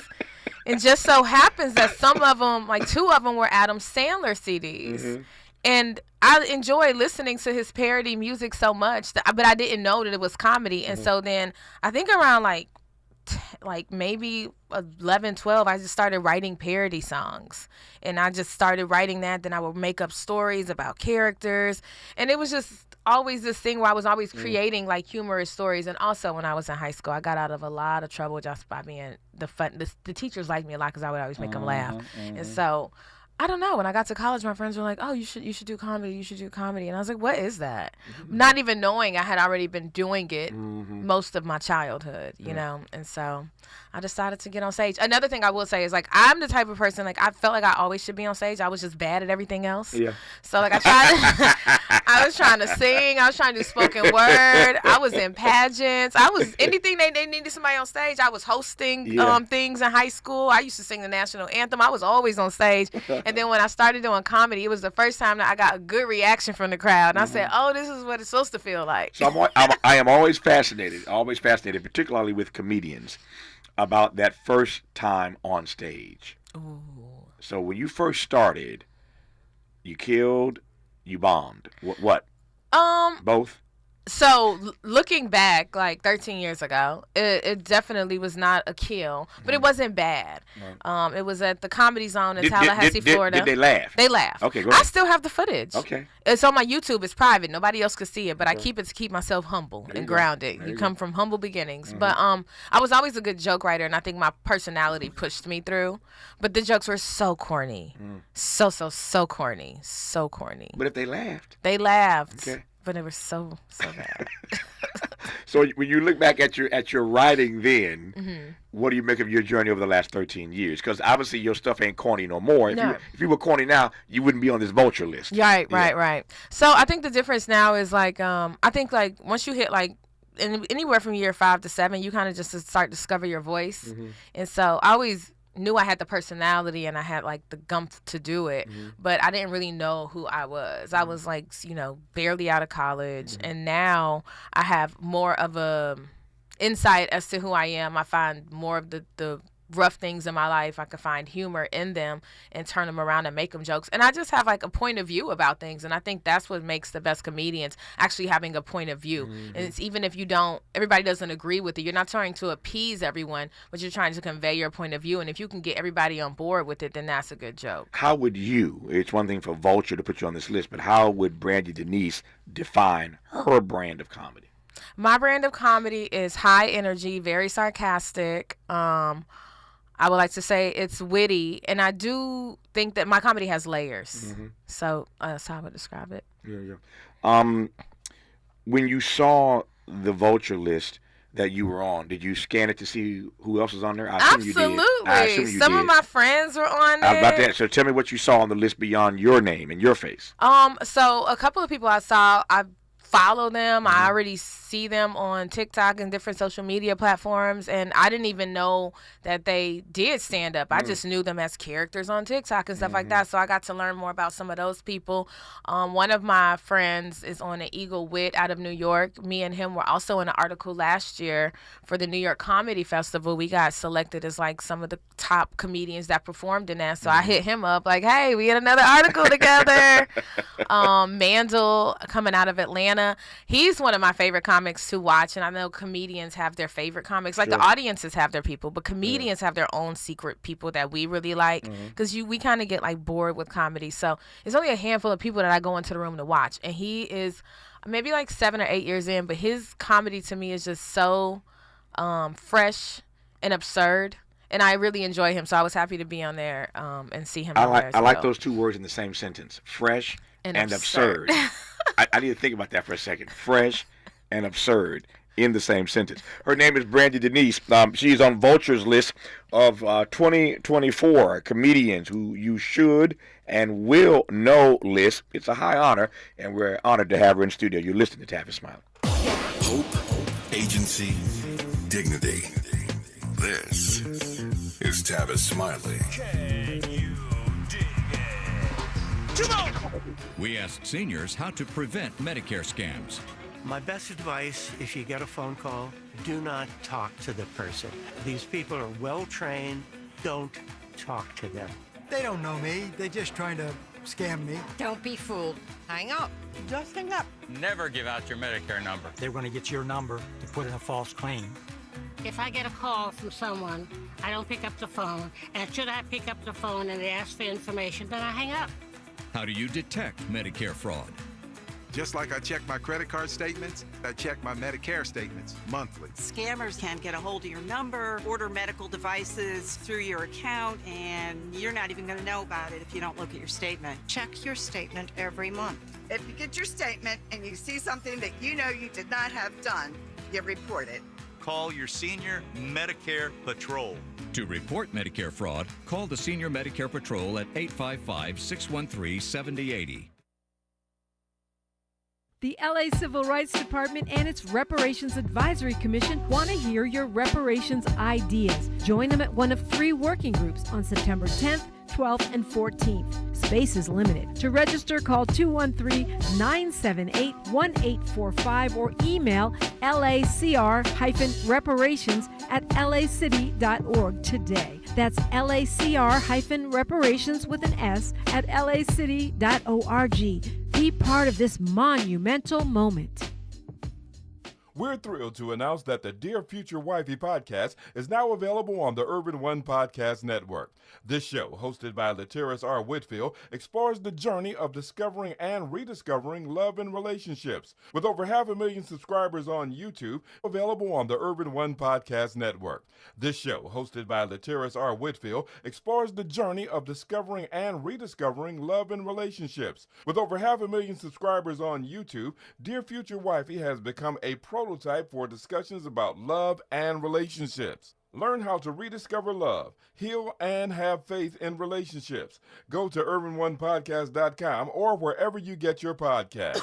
and just so happens that some of them, like 2 of them, were Adam Sandler CDs. And I enjoyed listening to his parody music so much, but I didn't know that it was comedy. And so then I think around like maybe 11, 12, I just started writing parody songs. And I just started writing that. Then I would make up stories about characters. And it was just always this thing where I was always creating like humorous stories. And also when I was in high school, I got out of a lot of trouble just by being the teachers liked me a lot because I would always make them laugh. And so I don't know. When I got to college, my friends were like, "Oh, you should do comedy. You should do comedy." And I was like, "What is that?" Not even knowing I had already been doing it most of my childhood, you know. And so I decided to get on stage. Another thing I will say is like I'm the type of person like I felt like I always should be on stage. I was just bad at everything else. Yeah. So like I was trying to sing. I was trying to do spoken word. I was in pageants. I was anything they needed somebody on stage. I was hosting things in high school. I used to sing the national anthem. I was always on stage. And then when I started doing comedy, it was the first time that I got a good reaction from the crowd. And I said, "Oh, this is what it's supposed to feel like." So I am always fascinated, particularly with comedians, about that first time on stage. Ooh. So when you first started, you killed, you bombed. What? Both? So looking back, like 13 years ago, it definitely was not a kill, but it wasn't bad. Right. It was at the Comedy Zone in Tallahassee, Florida. Did they laugh? They laughed. Okay, go ahead. I still have the footage. Okay. It's on my YouTube. It's private. Nobody else could see it, but I keep it to keep myself humble and grounded. You come from humble beginnings. But I was always a good joke writer, and I think my personality pushed me through. But the jokes were so corny. So corny. So corny. But if they laughed? They laughed. Okay. But it was so bad. So when you look back at your writing then, what do you make of your journey over the last 13 years? Because obviously your stuff ain't corny no more. If you were corny now, you wouldn't be on this vulture list. Right. So I think the difference now is like I think like once you hit like anywhere from year 5 to 7, you kind of just start to discover your voice. And so I always knew I had the personality and I had like the gumph to do it, but I didn't really know who I was. I was like, barely out of college, and now I have more of a insight as to who I am. I find more of the rough things in my life. I can find humor in them and turn them around and make them jokes. And I just have like a point of view about things. And I think that's what makes the best comedians, actually having a point of view. And it's even if everybody doesn't agree with it, you're not trying to appease everyone, but you're trying to convey your point of view. And if you can get everybody on board with it, then that's a good joke. How would it's one thing for Vulture to put you on this list, but how would Brandy Denise define her brand of comedy? My brand of comedy is high energy, very sarcastic. I would like to say it's witty, and I do think that my comedy has layers. So that's how I would describe it. Yeah. When you saw the Vulture list that you were on, did you scan it to see who else was on there? Absolutely. Some of my friends were on there. About that. So tell me what you saw on the list beyond your name and your face. So a couple of people I saw, I follow them. I already see them on TikTok and different social media platforms, and I didn't even know that they did stand up. I just knew them as characters on TikTok and stuff like that. So I got to learn more about some of those people. One of my friends is on an Eagle Wit out of New York. Me and him were also in an article last year for the New York Comedy Festival. We got selected as like some of the top comedians that performed in that. So I hit him up like, "Hey, we had another article together." Mandel coming out of Atlanta. He's one of my favorite comics to watch, and I know comedians have their favorite comics. Like, the audiences have their people, but comedians have their own secret people that we really like, because we kind of get, like, bored with comedy. So it's only a handful of people that I go into the room to watch, and he is maybe like 7 or 8 years in, but his comedy to me is just so fresh and absurd. And I really enjoy him, so I was happy to be on there and see him. I like those two words in the same sentence: fresh and absurd. I need to think about that for a second. Fresh and absurd in the same sentence. Her name is Brandy Denise. She's on Vulture's list of 2024 comedians who you should and will know list. It's a high honor, and we're honored to have her in studio. You're listening to Tavis Smiley. Hope, agency, dignity. This is Tavis Smiley. Can you dig it? Come on! We asked seniors how to prevent Medicare scams. My best advice, if you get a phone call, do not talk to the person. These people are well trained. Don't talk to them. They don't know me. They're just trying to scam me. Don't be fooled. Hang up. Just hang up. Never give out your Medicare number. They're going to get your number to put in a false claim. If I get a call from someone, I don't pick up the phone. And should I pick up the phone and they ask for information, then I hang up. How do you detect Medicare fraud? Just like I check my credit card statements, I check my Medicare statements monthly. Scammers can get a hold of your number, order medical devices through your account, and you're not even going to know about it if you don't look at your statement. Check your statement every month. If you get your statement and you see something that you know you did not have done, you report it. Call your senior Medicare Patrol. To report Medicare fraud, call the Senior Medicare Patrol at 855-613-7080. The LA Civil Rights Department and its Reparations Advisory Commission want to hear your reparations ideas. Join them at one of 3 working groups on September 10th, 12th, and 14th. Space is limited. To register, call 213-978-1845 or email lacr-reparations@lacity.org today. That's lacr-reparations with an S at lacity.org. Be part of this monumental moment. We're thrilled to announce that the Dear Future Wifey podcast is now available on the Urban One Podcast Network. This show, hosted by Latiris R. Whitfield, explores the journey of discovering and rediscovering love and relationships. With over 500,000 subscribers on YouTube, available on the Urban One Podcast Network. This show, hosted by Latiris R. Whitfield, explores the journey of discovering and rediscovering love and relationships. With over 500,000 subscribers on YouTube, Dear Future Wifey has become a prototype for discussions about love and relationships. Learn how to rediscover love, heal, and have faith in relationships. Go to urbanonepodcast.com or wherever you get your podcasts.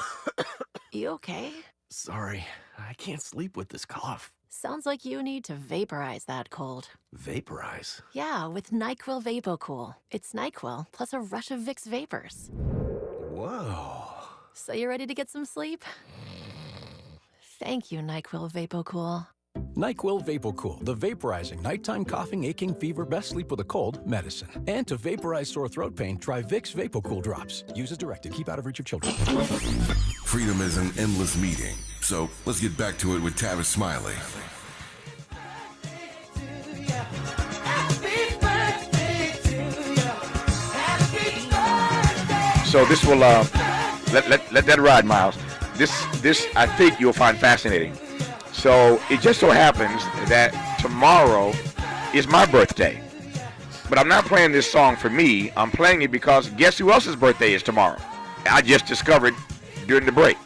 You okay? Sorry, I can't sleep with this cough. Sounds like you need to vaporize that cold. Vaporize? Yeah, with NyQuil VapoCool. It's NyQuil plus a rush of Vicks vapors. Whoa. So you ready to get some sleep? Thank you, NyQuil VapoCool. NyQuil VapoCool, the vaporizing nighttime coughing, aching, fever, best sleep with a cold medicine. And to vaporize sore throat pain, try Vicks VapoCool drops. Use as directed. Keep out of reach of children. Freedom is an endless meeting. So let's get back to it with Tavis Smiley. So this will let that ride, Miles. This I think you'll find fascinating. So it just so happens that tomorrow is my birthday. But I'm not playing this song for me. I'm playing it because guess who else's birthday is tomorrow? I just discovered during the break.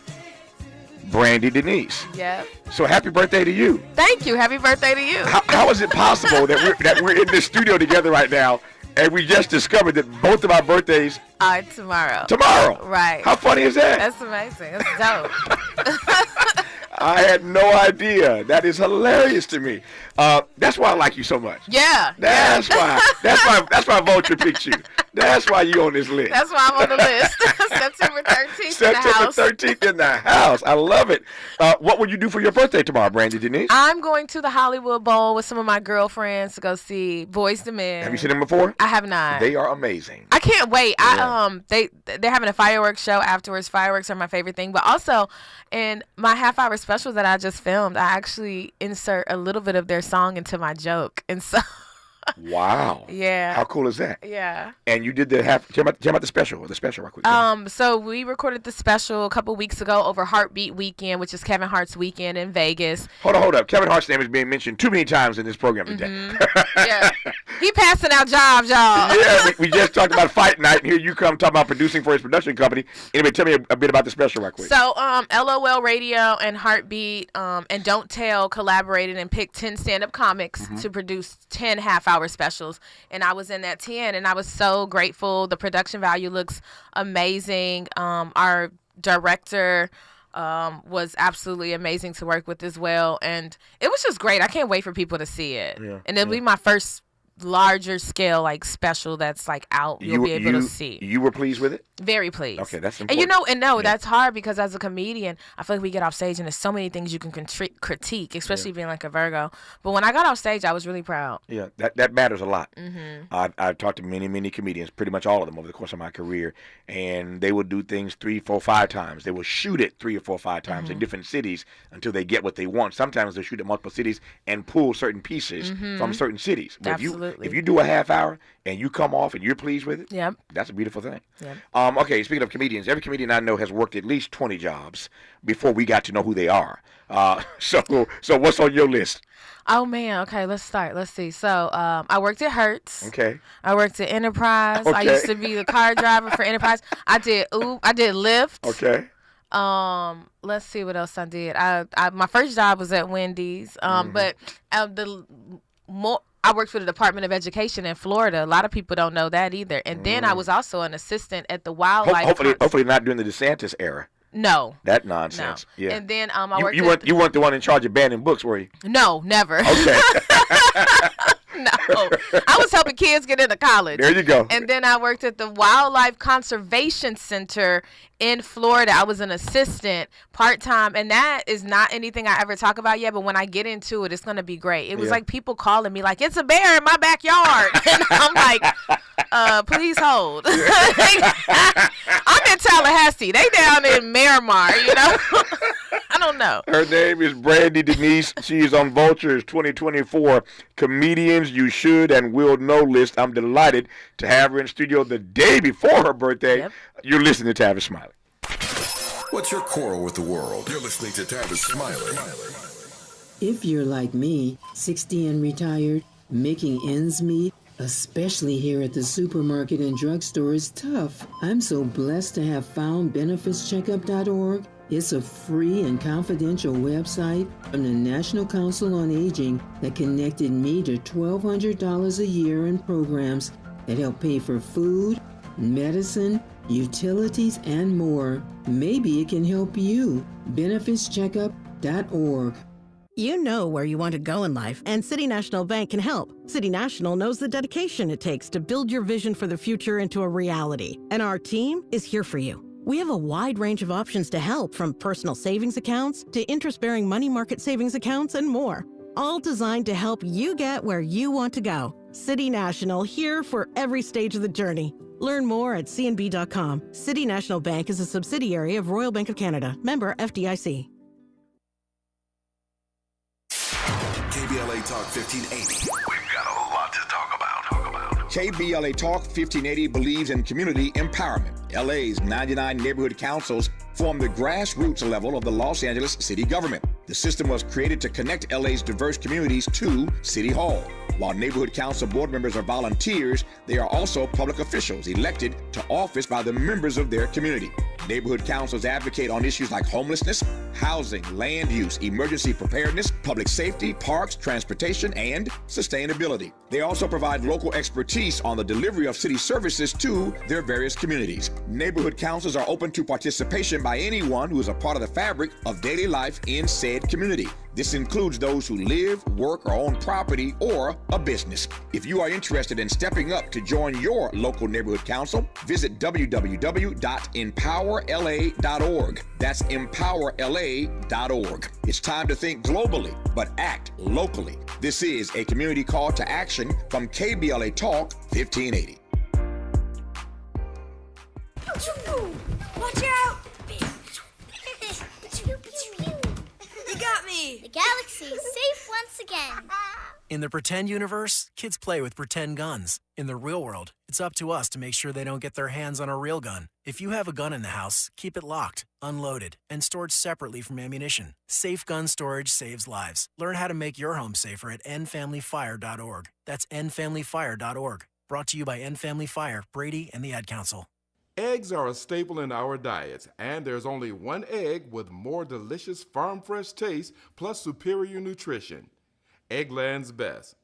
Brandy Denise. Yep. So happy birthday to you. Thank you. Happy birthday to you. How is it possible that we're in this studio together right now and we just discovered that both of our birthdays are tomorrow? Tomorrow. Right. How funny is that? That's amazing. That's dope. I had no idea. That is hilarious to me. That's why I like you so much. Yeah. That's why. That's why Vulture picked you. That's why you on this list. That's why I'm on the list. September 13th. September 13th in the house. I love it. What will you do for your birthday tomorrow, Brandy Denise? I'm going to the Hollywood Bowl with some of my girlfriends to go see Boyz II Men. Have you seen them before? I have not. They are amazing. I can't wait. Yeah. They're having a fireworks show afterwards. Fireworks are my favorite thing. But also, in my half-hour special that I just filmed, I actually insert a little bit of their song into my joke. And so... Wow. Yeah. How cool is that? Yeah. And you did tell me about the special right quick. So we recorded the special a couple weeks ago over Heartbeat Weekend, which is Kevin Hart's weekend in Vegas. Hold up. Kevin Hart's name is being mentioned too many times in this program today. Yeah. He passing out jobs, y'all. Yeah, we just talked about Fight Night, and here you come talking about producing for his production company. Anyway, tell me a bit about the special right quick. So LOL Radio and Heartbeat and Don't Tell collaborated and picked 10 stand-up comics to produce 10 half-hour specials, and I was in that 10, and I was so grateful. The production value looks amazing. Our director was absolutely amazing to work with as well, and it was just great. I can't wait for people to see it. And it'll be my first larger scale special that's out. You'll be able to see. You were pleased with it? Very pleased. Okay, that's important. And that's hard because as a comedian, I feel like we get off stage and there's so many things you can critique, especially being like a Virgo. But when I got off stage, I was really proud. Yeah, that matters a lot. I've talked to many comedians, pretty much all of them over the course of my career, and they will do things 3, 4, 5 times. They will shoot it 3 or 4, 5 times in different cities until they get what they want. Sometimes they'll shoot at multiple cities and pull certain pieces from certain cities. But if you do a half hour and you come off and you're pleased with it, that's a beautiful thing. Okay, speaking of comedians, every comedian I know has worked at least 20 jobs before we got to know who they are. So what's on your list? Oh, man. Okay, let's start. Let's see. So I worked at Hertz. Okay. I worked at Enterprise. I used to be the car driver for Enterprise. I did Lyft. Okay. Let's see what else I did. My first job was at Wendy's. But I worked for the Department of Education in Florida. A lot of people don't know that either. And then I was also an assistant at the Wildlife. Hopefully not during the DeSantis era. No. That nonsense. No. Yeah. And then I worked. You weren't the one in charge of banning books, were you? No, never. Okay. No, I was helping kids get into college. There you go. And then I worked at the Wildlife Conservation Center in Florida. I was an assistant part-time, and that is not anything I ever talk about yet, but when I get into it, it's going to be great. It was like people calling me like, it's a bear in my backyard. And I'm like, please hold. I'm in Tallahassee. They down in Miramar, I don't know. Her name is Brandy Denise. She is on Vulture's 2024 Comedians You Should and Will Know list. I'm delighted to have her in studio the day before her birthday. You're listening to Tavis Smiley. What's your quarrel with the world? You're listening to Tavis Smiley. If you're like me, 60 and retired, making ends meet, especially here at the supermarket and drugstore, is tough. I'm so blessed to have found benefitscheckup.org. It's a free and confidential website from the National Council on Aging that connected me to $1,200 a year in programs that help pay for food, medicine, utilities, and more. Maybe it can help you. benefitscheckup.org. You know where you want to go in life, and City National Bank can help. City National knows the dedication it takes to build your vision for the future into a reality, and our team is here for you. We have a wide range of options to help, from personal savings accounts to interest-bearing money market savings accounts and more, all designed to help you get where you want to go. City National, here for every stage of the journey. Learn more at cnb.com. City National Bank is a subsidiary of Royal Bank of Canada, member FDIC. KBLA Talk 1580. We've got a lot to talk about. KBLA Talk 1580 believes in community empowerment. LA's 99 neighborhood councils form the grassroots level of the Los Angeles city government. The system was created to connect LA's diverse communities to City Hall. While neighborhood council board members are volunteers, they are also public officials elected to office by the members of their community. Neighborhood councils advocate on issues like homelessness, housing, land use, emergency preparedness, public safety, parks, transportation, and sustainability. They also provide local expertise on the delivery of city services to their various communities. Neighborhood councils are open to participation by anyone who is a part of the fabric of daily life in said community. This includes those who live, work, or own property or a business. If you are interested in stepping up to join your local neighborhood council, visit www.empowerla.org. That's empowerla.org. It's time to think globally, but act locally. This is a community call to action from KBLA Talk 1580. Watch out! You got me! The galaxy is safe once again. In the pretend universe, kids play with pretend guns. In the real world, it's up to us to make sure they don't get their hands on a real gun. If you have a gun in the house, keep it locked, unloaded, and stored separately from ammunition. Safe gun storage saves lives. Learn how to make your home safer at endfamilyfire.org. That's endfamilyfire.org. Brought to you by End Family Fire, Brady, and the Ad Council. Eggs are a staple in our diets, and there's only one egg with more delicious farm-fresh taste plus superior nutrition. Eggland's Best.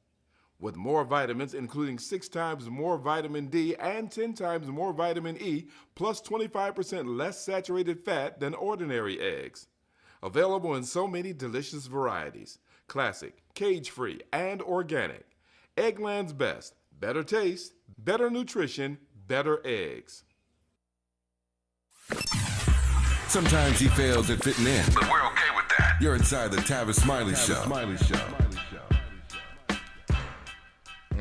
With more vitamins, including 6 times more vitamin D and 10 times more vitamin E, plus 25% less saturated fat than ordinary eggs. Available in so many delicious varieties. Classic, cage-free, and organic. Eggland's Best. Better taste, better nutrition, better eggs. Sometimes he fails at fitting in, but we're okay with that. You're inside the Tavis Smiley Show.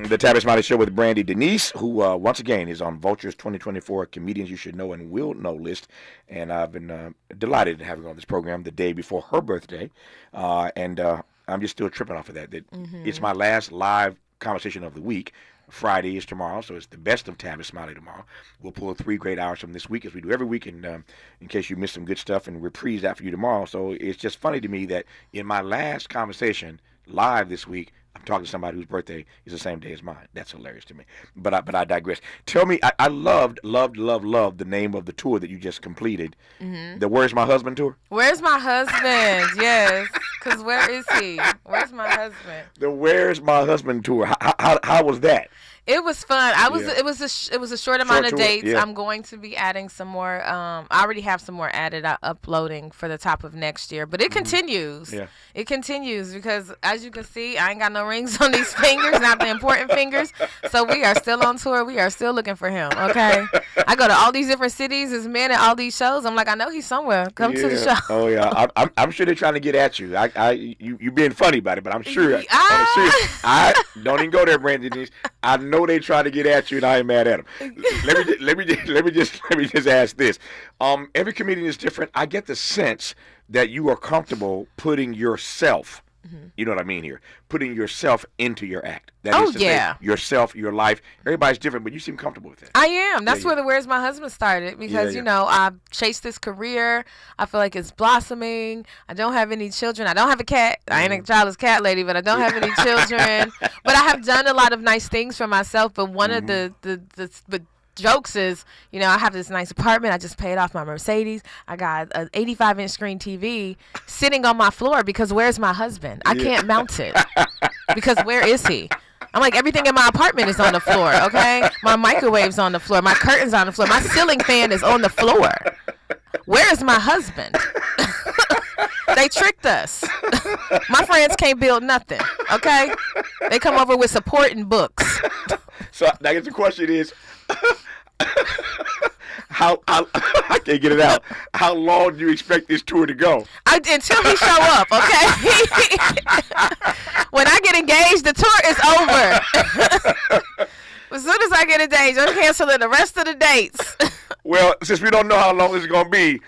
The Tavis Smiley Show with Brandy Denise, who once again is on Vulture's 2024 Comedians You Should Know and Will Know list. And I've been delighted to have her on this program the day before her birthday. And I'm just still tripping off of that. It's my last live conversation of the week. Friday is tomorrow, so it's the best of Tavis Smiley tomorrow. We'll pull 3 great hours from this week, as we do every week, and in case you missed some good stuff, and reprise that for you tomorrow. So it's just funny to me that in my last conversation live this week, I'm talking to somebody whose birthday is the same day as mine. That's hilarious to me. But I digress. Tell me, I loved the name of the tour that you just completed. The Where's My Husband tour? Where's my husband? Yes. Because where is he? Where's my husband? The Where's My Husband tour. How was that? It was fun. It was a short amount of dates. Yeah. I'm going to be adding some more. I already have some more added, uploading for the top of next year. But it continues. Yeah. It continues because, as you can see, I ain't got no rings on these fingers, not the important fingers. So we are still on tour. We are still looking for him. Okay. I go to all these different cities. There's men at all these shows. I'm like, I know he's somewhere. Come to the show. Oh yeah. I'm sure they're trying to get at you. You being funny about it, but I'm sure. I don't even go there, Brandy Denise. I know they try to get at you, and I ain't mad at them. Let me just ask this. Every comedian is different. I get the sense that you are comfortable putting yourself. You know what I mean here? Putting yourself into your act. That is to say, yourself, your life. Everybody's different, but you seem comfortable with it. I am. That's where the Where's My Husband started because, you know, I chased this career. I feel like it's blossoming. I don't have any children. I don't have a cat. I ain't a childless cat lady, but I don't have any children. But I have done a lot of nice things for myself. But one of the jokes is, you know, I have this nice apartment. I just paid off my Mercedes. I got an 85-inch screen TV sitting on my floor because where's my husband? I can't mount it because where is he? I'm like, everything in my apartment is on the floor, okay? My microwave's on the floor. My curtain's on the floor. My ceiling fan is on the floor. Where is my husband? They tricked us. My friends can't build nothing, okay? They come over with supporting books. So I guess the question is, how I can't get it out. How long do you expect this tour to go? Until he show up, okay? When I get engaged, the tour is over. As soon as I get engaged, I'm canceling the rest of the dates. Well, since we don't know how long this is going to be,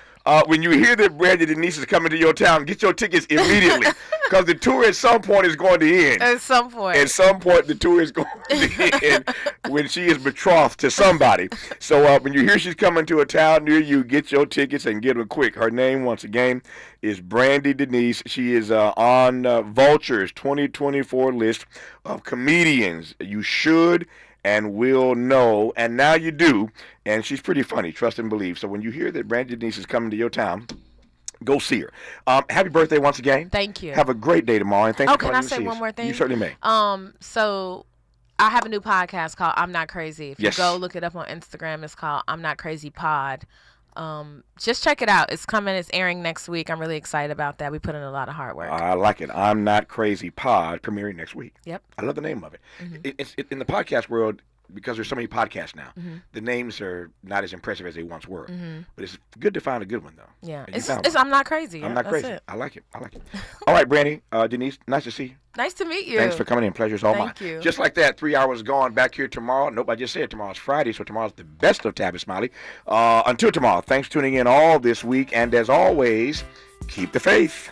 when you hear that Brandy Denise is coming to your town, get your tickets immediately. Because the tour at some point is going to end. At some point. At some point, the tour is going to end when she is betrothed to somebody. So when you hear she's coming to a town near you, get your tickets and get them quick. Her name, once again, is Brandy Denise. She is on Vulture's 2024 list of comedians you should and will know, and now you do, and she's pretty funny, trust and believe. So when you hear that Brandy Denise is coming to your town, go see her. Happy birthday once again. Thank you. Have a great day tomorrow, and thanks for coming to see us. Can I say one more thing? You certainly may. So I have a new podcast called I'm Not Crazy. If you Yes. go look it up on Instagram, it's called I'm Not Crazy Pod. just check it out. It's coming. It's airing next week. I'm really excited about that. We put in a lot of hard work. I like it. I'm Not Crazy Pod premiering next week. Yep. I love the name of it. It's in the podcast world, because there's so many podcasts now, the names are not as impressive as they once were. But it's good to find a good one, though. Yeah. It's I'm Not Crazy. I'm Not That's Crazy. it. I like it. All right, Brandy, Denise, nice to see you. Nice to meet you. Thanks for coming in. Pleasure's all mine. Thank you. Just like that, 3 hours gone. Back here tomorrow. Nope, I just said tomorrow's Friday, so tomorrow's the best of Tavis, Smiley. Until tomorrow, thanks for tuning in all this week. And as always, keep the faith.